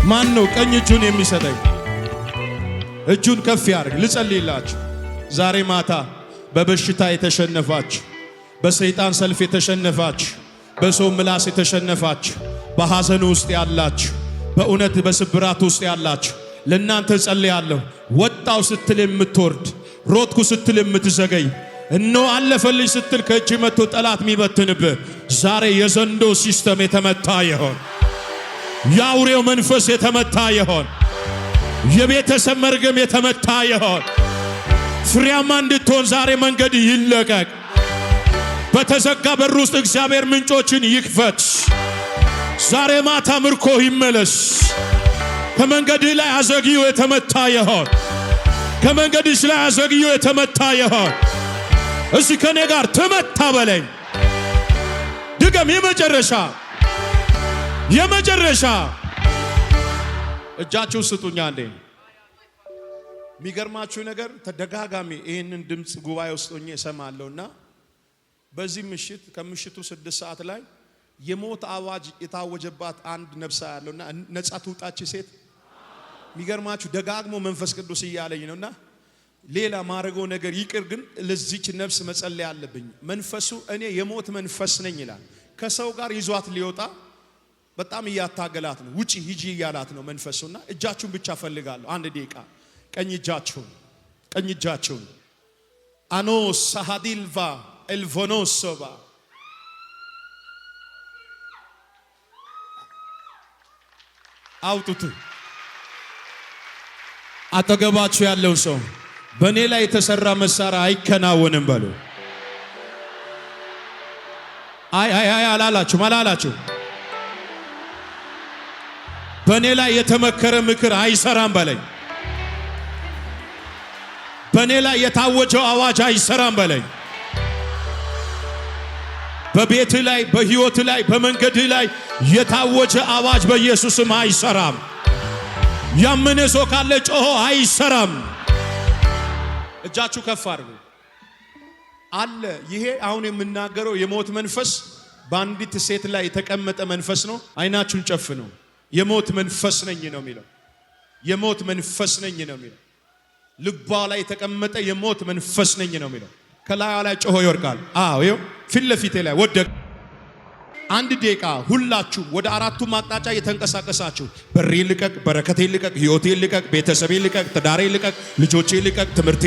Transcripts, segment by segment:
ማን ነው ቀኝ እጁን የሚሰጠኝ? እጁን ከፍ ያርግ። ልጸልይላችሁ። ዛሬ ማታ በበሽታ የተሸነፋችሁ፣ በሰይጣን ሰልፍ የተሸነፋችሁ፣ በሰው ምላስ የተሸነፋችሁ፣ በሐዘን ውስጥ ያላችሁ፣ በእውነት በስብራት ውስጥ ያላችሁ ለእናንተ ጸልያለሁ። ወጣው ስትል የምትወርድ፣ ሮጥኩ ስትል የምትዘገይ፣ እነሆ አለፈልኝ ስትል ከእጅ መጥቶ ጠላት የሚበትንብህ ዛሬ የዘንዶ ሲስተም የተመታ ይሆን። የአውሬው መንፈስ የተመታ ይሆን። የቤተሰብ መርገም የተመታ ይሆን። ፍሬያማ እንድትሆን ዛሬ መንገድ ይለቀቅ። በተዘጋ በር ውስጥ እግዚአብሔር ምንጮችን ይክፈት። ዛሬ ማታ ምርኮ ይመለስ። ከመንገድህ ላይ አዘግዮ የተመታ ይሆን። ከመንገድሽ ላይ አዘግዮ የተመታ ይሆን። እስኪ ከኔ ጋር ተመታ በለኝ። ድገም። የመጨረሻ እጃችሁ ስጡኛ እንዴ። የሚገርማችሁ ነገር ተደጋጋሚ ይህንን ድምፅ ጉባኤ ውስጥ ሆኜ እሰማለሁና በዚህ ምሽት ከምሽቱ 6 ሰዓት ላይ የሞት አዋጅ የታወጀባት አንድ ነፍስ ያለውና ነጻ ትውጣች ሴት። የሚገርማችሁ ደጋግሞ መንፈስ ቅዱስ እያለኝ ነውና ሌላ ማረገው ነገር ይቅር፣ ግን ለዚች ነፍስ መጸለይ አለብኝ። መንፈሱ እኔ የሞት መንፈስ ነኝ ይላል። ከሰው ጋር ይዟት ሊወጣ በጣም እያታገላት ነው። ውጪ ሂጂ እያላት ነው መንፈሱና እጃችሁን ብቻ ፈልጋለሁ። አንድ ደቂቃ ቀኝ እጃችሁን አኖስ ሳሃዲልቫ ኤልቮኖሶባ አውጡት። አጠገባችሁ ያለው ሰው በኔ ላይ የተሰራ መሳሪያ አይከናወንም በሉ። አይ አላላችሁ። በኔ ላይ የተመከረ ምክር አይሰራም በለኝ። በኔ ላይ የታወጀው አዋጅ አይሰራም በለኝ። በቤት ላይ፣ በህይወት ላይ፣ በመንገድ ላይ የታወጀ አዋጅ በኢየሱስም አይሰራም። ያመነ ሰው ካለ ጮሆ አይሰራም። እጃችሁ ከፍ አድርጉ። አለ ይሄ አሁን የምናገረው የሞት መንፈስ በአንዲት ሴት ላይ የተቀመጠ መንፈስ ነው። አይናችሁን ጨፍኑ። የሞት መንፈስ ነኝ ነው የሚለው። የሞት መንፈስ ነኝ ነው የሚለው። ልቧ ላይ የተቀመጠ የሞት መንፈስ ነኝ ነው የሚለው። ከላዩ ላይ ጮሆ ይወርቃል። ይኸው ፊት ለፊቴ ላይ ወደቀ። አንድ ደቂቃ ሁላችሁ ወደ አራቱም አቅጣጫ የተንቀሳቀሳችሁ በሬ ልቀቅ፣ በረከቴ ልቀቅ፣ ህይወቴ ልቀቅ፣ ቤተሰቤ ልቀቅ፣ ትዳሬ ልቀቅ፣ ልጆቼ ልቀቅ፣ ትምህርቴ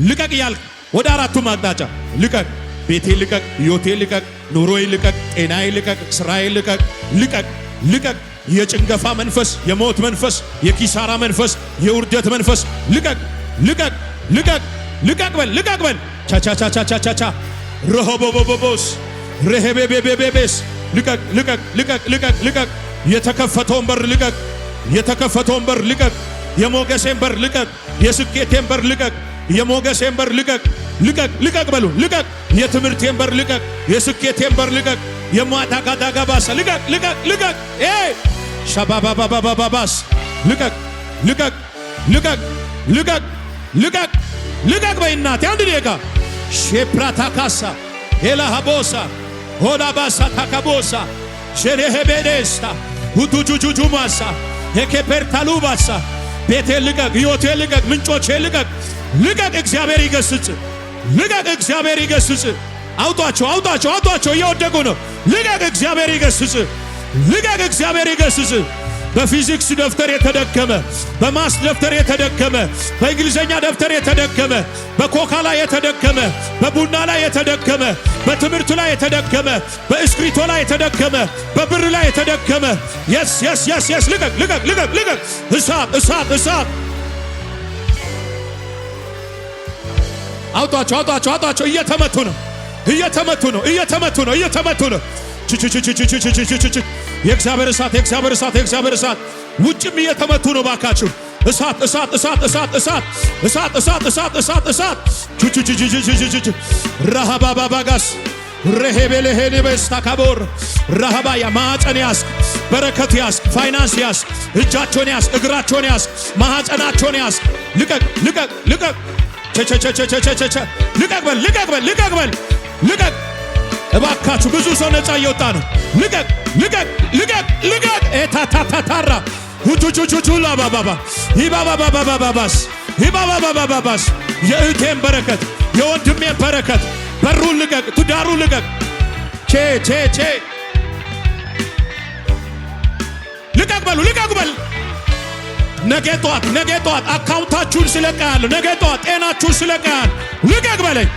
ልቀቅ ያልክ ወደ አራቱም አቅጣጫ ልቀቅ። ቤቴ ልቀቅ፣ ህይወቴ ልቀቅ፣ ኑሮዬ ልቀቅ፣ ጤናዬ ልቀቅ፣ ስራዬ ልቀቅ። የጭንገፋ መንፈስ፣ የሞት መንፈስ፣ የኪሳራ መንፈስ፣ የውርደት መንፈስ ልቀቅ በል። ቻቻቻቻቻቻ ረሆቦቦቦቦስ ረሄቤቤቤቤስ ልቀቅ። የተከፈተውን በር ልቀቅ። የሞገሴን በር ልቀቅ። የስኬቴን በር ልቀቅ። የሞገሴን በር ልቀቅ በሉ። ልቀቅ። የትምህርቴን በር ልቀቅ። የስኬቴን በር ልቀቅ። የማታጋዳጋባሳ ልቀቅ። ሻባባባባባስ ልቀቅ በእናቴ አንድ ደቂቃ ሼፕራታካሳ ኤላሃቦሳ ሆላባሳ ታካቦሳ ሸሬሄቤዴስታ ሁቱጁጁጁማሳ ሄኬፐርታሉባሳ ቤቴ ልቀቅ፣ ህይወቴ ልቀቅ፣ ምንጮቼ ልቀቅ። እግዚአብሔር ይገስጽ። አውጧቸው እየወደቁ ነው። ልቀቅ፣ እግዚአብሔር ይገስጽ። በፊዚክስ ደብተር የተደከመ፣ በማስ ደብተር የተደከመ፣ በእንግሊዘኛ ደብተር የተደከመ፣ በኮካ ላይ የተደከመ፣ በቡና ላይ የተደከመ፣ በትምህርት ላይ የተደከመ፣ በእስክሪቶ ላይ የተደከመ፣ በብር ላይ የተደከመ የስ ልቀቅ። እሳት አውጧቸው። እየተመቱ ነው። የእግዚአብሔር እሳት ውጭም እየተመቱ ነው። ባካችሁ እሳት ረሃባባጋስ ረሄቤሌሄኔበስታካቦር ረሃባ ማዕፀን ያስክ፣ በረከት ያስክ፣ ፋይናንስ ያስክ፣ እጃቸውን ያስክ፣ እግራቸውን ያስክ፣ ማዕፀናቸውን ያስክ። ልቀቅ። ልቀቅ። እባካችሁ ብዙ ሰው ነፃ እየወጣ ነው። ልቀቅ። ኤታታታራ ሁቹቹቹቹላ ባባባ ይባባባባባባስ ይባባባባባስ የእህቴን በረከት የወንድሜን በረከት በሩን ልቀቅ፣ ትዳሩን ልቀቅ። ቼ ልቀቅ በሉ፣ ልቀቅ በል። ነገ ጧት አካውንታችሁን ስለቀያለሁ። ነገ ጧት ጤናችሁን ስለቀያለሁ። ልቀቅ በለኝ።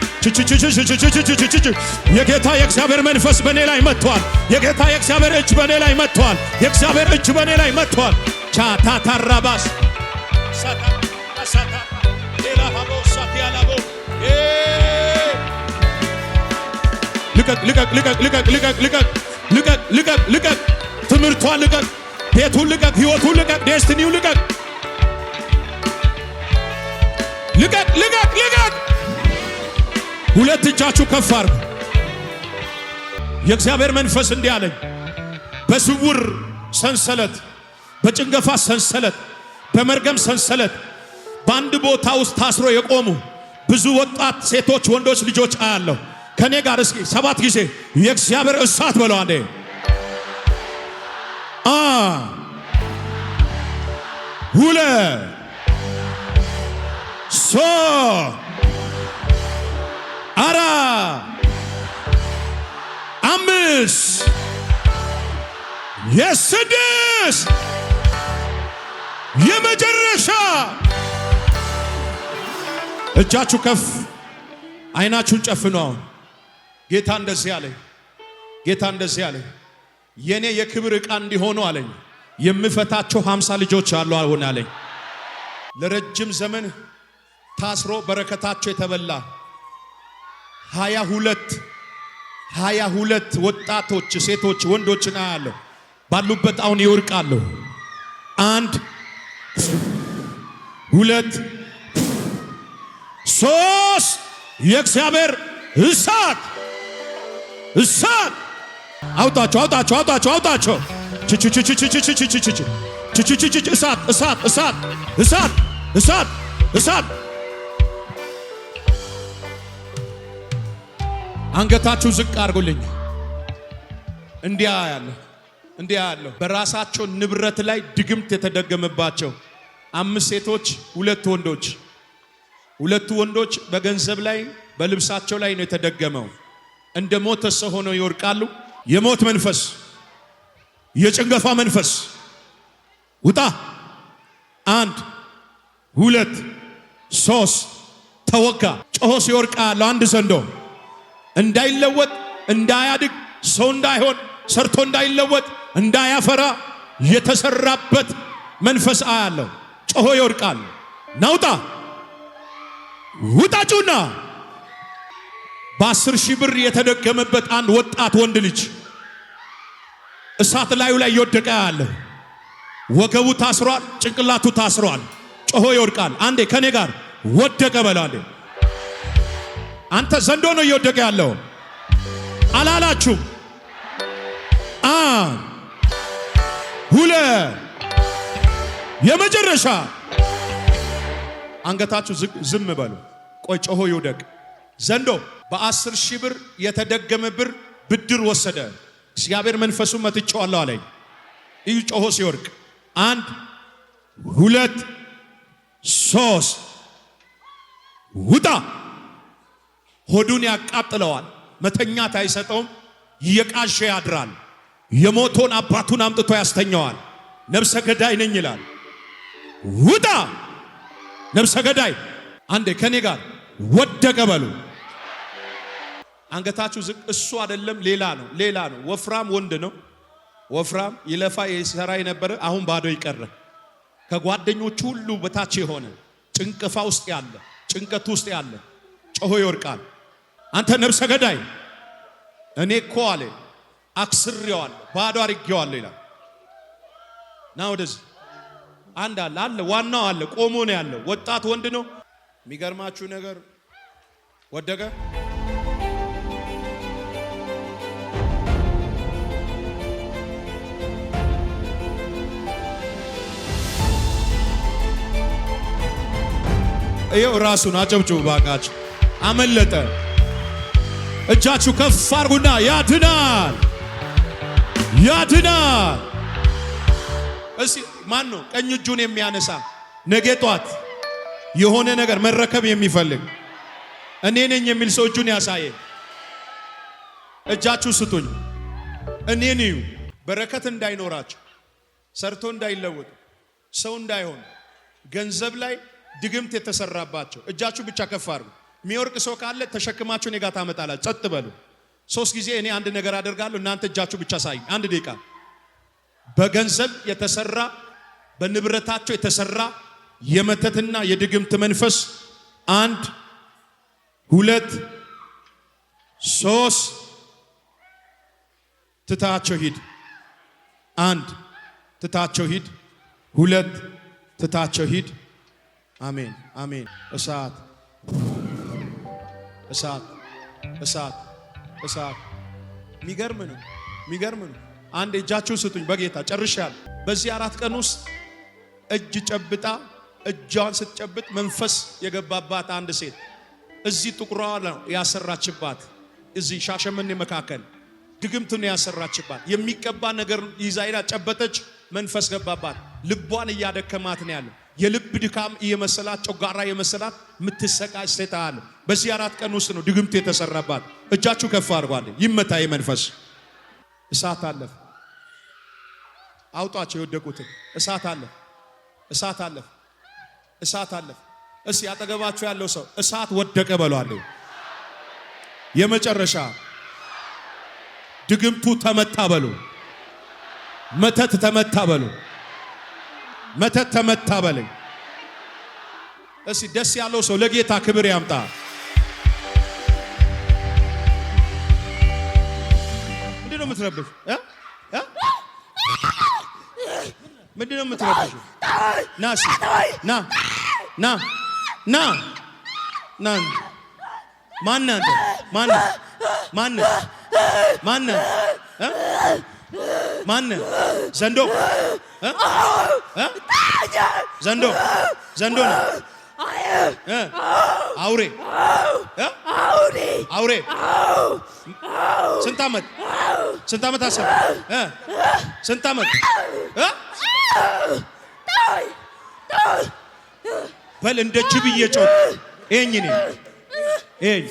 የጌታ የእግዚአብሔር መንፈስ በኔ ላይ መጥቷል። የጌታ የእግዚአብሔር እጅ በኔ ላይ መጥቷል። የእግዚአብሔር እጅ በኔ ላይ መጥቷል። ቻታታራባስ ሳታ ሳታ ሌላ ሃቦ ሳቲያላቦ ልቀቅ ልቀቅ ልቀቅ ልቀቅ ልቀቅ ልቀቅ ልቀቅ ልቀቅ ልቀቅ። ትምህርቷን ልቀቅ፣ ቤቱን ልቀቅ፣ ህይወቱን ልቀቅ፣ ዴስቲኒውን ልቀቅ። ልቀቅ ልቀቅ ልቀቅ። ሁለት እጃችሁ ከፍ አድርጉ። የእግዚአብሔር መንፈስ እንዲህ አለኝ፣ በስውር ሰንሰለት፣ በጭንገፋ ሰንሰለት፣ በመርገም ሰንሰለት በአንድ ቦታ ውስጥ ታስሮ የቆሙ ብዙ ወጣት ሴቶች፣ ወንዶች ልጆች አያለሁ። ከኔ ጋር እስኪ 7 ጊዜ የእግዚአብሔር እሳት በለው። አንዴ ሁለት ሶስት አራት አምስት የስድስት የመጨረሻ እጃችሁ ከፍ አይናችሁን ጨፍኑ። አሁን ጌታ እንደዚህ አለኝ፣ ጌታ እንደዚህ አለኝ፣ የኔ የክብር ዕቃ እንዲሆኑ አለኝ የምፈታቸው 50 ልጆች አሉ አሁን አለኝ። ለረጅም ዘመን ታስሮ በረከታቸው የተበላ 22 ወጣቶች ሴቶች ወንዶችና ያለው ባሉበት አሁን ይወርቃሉ። 1 2 3 የእግዚአብሔር እሳት አውጣቸው አውጣቸው አውጣቸው አውጣቸው። እሳት እሳት እሳት እሳት እሳት እሳት። አንገታችሁ ዝቅ አድርጉልኝ። እንዲያ ያለው በራሳቸው ንብረት ላይ ድግምት የተደገመባቸው 5 ሴቶች 2 ወንዶች። 2 ወንዶች በገንዘብ ላይ በልብሳቸው ላይ ነው የተደገመው። እንደ ሞተ ሰው ሆነው ይወርቃሉ። የሞት መንፈስ፣ የጭንገፋ መንፈስ ውጣ። 1 2 3 ተወጋ። ጮሆ ሲወርቃ ያለው አንድ ዘንዶ እንዳይለወጥ እንዳያድግ ሰው እንዳይሆን ሰርቶ እንዳይለወጥ እንዳያፈራ የተሰራበት መንፈስ አያለው። ጮሆ ይወርቃል። ናውጣ ውጣጩና በ10,000 ብር የተደገመበት አንድ ወጣት ወንድ ልጅ እሳት ላዩ ላይ ይወደቀ ያለ ወገቡ ታስሯል፣ ጭንቅላቱ ታስሯል። ጮሆ ይወርቃል። አንዴ ከኔ ጋር ወደቀ በለው። አንዴ አንተ ዘንዶ ነው ይወደቀ ያለው አላላችሁ? 1 2 የመጨረሻ አንገታችሁ ዝም በሉ። ቆይ ጮሆ ይውደቅ። ዘንዶ በ10,000 ብር የተደገመ ብር ብድር ወሰደ። እግዚአብሔር መንፈሱ መትቼዋለሁ አለኝ። እዩ ጮሆ ሲወርቅ 1 2 3 ውጣ። ሆዱን ያቃጥለዋል። መተኛት አይሰጠውም። እየቃዠ ያድራል። የሞቶን አባቱን አምጥቶ ያስተኛዋል። ነፍሰ ገዳይ ነኝ ይላል። ውጣ ነፍሰ ገዳይ። አንዴ ከኔ ጋር ወደቀ በሉ። አንገታችሁ ዝቅ። እሱ አይደለም ሌላ ነው። ወፍራም ወንድ ነው። ወፍራም ይለፋ ይሰራ የነበረ አሁን ባዶ ይቀረ። ከጓደኞቹ ሁሉ በታች የሆነ ጭንቀፋ ውስጥ ያለ ጭንቀት ውስጥ ያለ ጮሆ ይወርቃል። አንተ ነፍሰ ገዳይ እኔ እኮ አለ አክስሬዋለሁ፣ ባዶ አድርጌዋለሁ ይላል። ና ወደዚህ። አንድ አለ ዋናው አለ ቆሞ ነው ያለው። ወጣት ወንድ ነው። የሚገርማችሁ ነገር ወደቀ። ይኸው ራሱን አጨብጭቡ ባካችሁ። አመለጠ። እጃችሁ ከፍ አድርጉና ያድናል። እስቲ ማን ነው ቀኝ እጁን የሚያነሳ ነገ ጧት የሆነ ነገር መረከብ የሚፈልግ እኔ ነኝ የሚል ሰው እጁን ያሳየ። እጃችሁ ስጡኝ። እኔ ነኝ በረከት እንዳይኖራችሁ፣ ሰርቶ እንዳይለወጥ፣ ሰው እንዳይሆን፣ ገንዘብ ላይ ድግምት የተሰራባቸው እጃችሁ ብቻ ከፍ አድርጉ። የሚወርቅ ሰው ካለ ተሸክማችሁ እኔ ጋር ታመጣላችሁ። ጸጥ በሉ። 3 ጊዜ እኔ አንድ ነገር አደርጋለሁ፣ እናንተ እጃችሁ ብቻ ሳይ። 1 ደቂቃ። በገንዘብ የተሰራ በንብረታቸው የተሰራ የመተትና የድግምት መንፈስ 1 2 3 ትታቸው ሂድ። 1 ትታቸው ሂድ። 2 ትታቸው ሂድ። አሜን አሜን። እሳት እሳት እሳት እሳት። የሚገርም ነው የሚገርም ነው። አንድ እጃችሁን ስጡኝ በጌታ ጨርሻለሁ። በዚህ 4 ቀን ውስጥ እጅ ጨብጣ እጇን ስትጨብጥ መንፈስ የገባባት አንድ ሴት እዚህ ጥቁሯ ነው ያሰራችባት። እዚህ ሻሸመኔ መካከል ድግምትን ያሰራችባት የሚቀባ ነገር ይዛ ይላ ጨበጠች። መንፈስ ገባባት። ልቧን እያደከማት ነው ያለው። የልብ ድካም እየመሰላት ጮጋራ የመሰላት ምትሰቃይ ሴት አለ። በዚህ 4 ቀን ውስጥ ነው ድግምት የተሰራባት። እጃችሁ ከፍ አድርጓል። ይመታ የመንፈስ እሳት አለፈ። አውጧቸው የወደቁትን። እሳት አለፈ። እሳት አለፈ። እሳት አለፈ። እስቲ አጠገባችሁ ያለው ሰው እሳት ወደቀ በሏለሁ። የመጨረሻ ድግምቱ ተመታ በሉ። መተት ተመታ በሉ። መተት ተመታ በለኝ። እስቲ ደስ ያለው ሰው ለጌታ ክብር ያምጣ። ምንድነው የምትረብሽ? ምንድነው የምትረብሽ? ና ና ና ና ና። ማን አንተ? ማን ማን ማን ማን? ዘንዶ ዘንዶ ዘንዶ ነው። አውሬ አውሬ። ስንት ዓመት አሰብ? ስንት ዓመት? በል እንደ ጅብ እየጮህ ይሄኝ ነው ይሄኝ።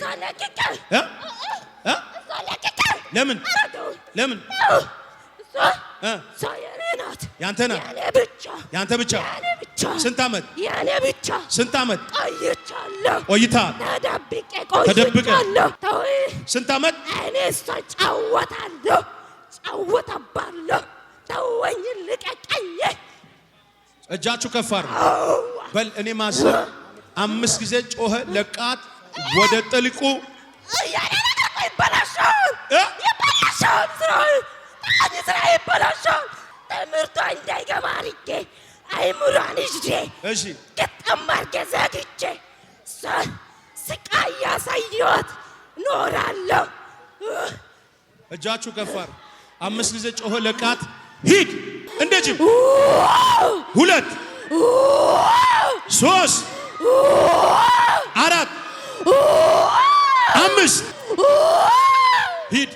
ለምን ለምን? ያንተ ናት። ያንተ ብቻ። ስንት ዓመት? ያኔ ብቻ። ስንት ዓመት ቆይታል? ተደብቀ። ስንት ዓመት? እኔ ጫወታለሁ ጫወታባለሁ። ተወኝ ልቀቀኝ። እጃችሁ ከፍ አድርጉ። በል እኔ ማሰብ 5 ጊዜ ጮኸ። ለቃት ወደ ጥልቁ ይበላሻል። ይበላሻል። ስራ ይበላሻል። ትምህርቷ እንዳይገባ አድርጌ አይምሯን ይዤ ግጥም አድርጌ ዘግቼ ስቃይ ያሳየኋት ኖራለሁ። እጃችሁ ከፍ አድርጉ። 5 ጊዜ ጮኸ። ለቃት ሂድ። እንደ ጅብ 2 3 4 5 ሂድ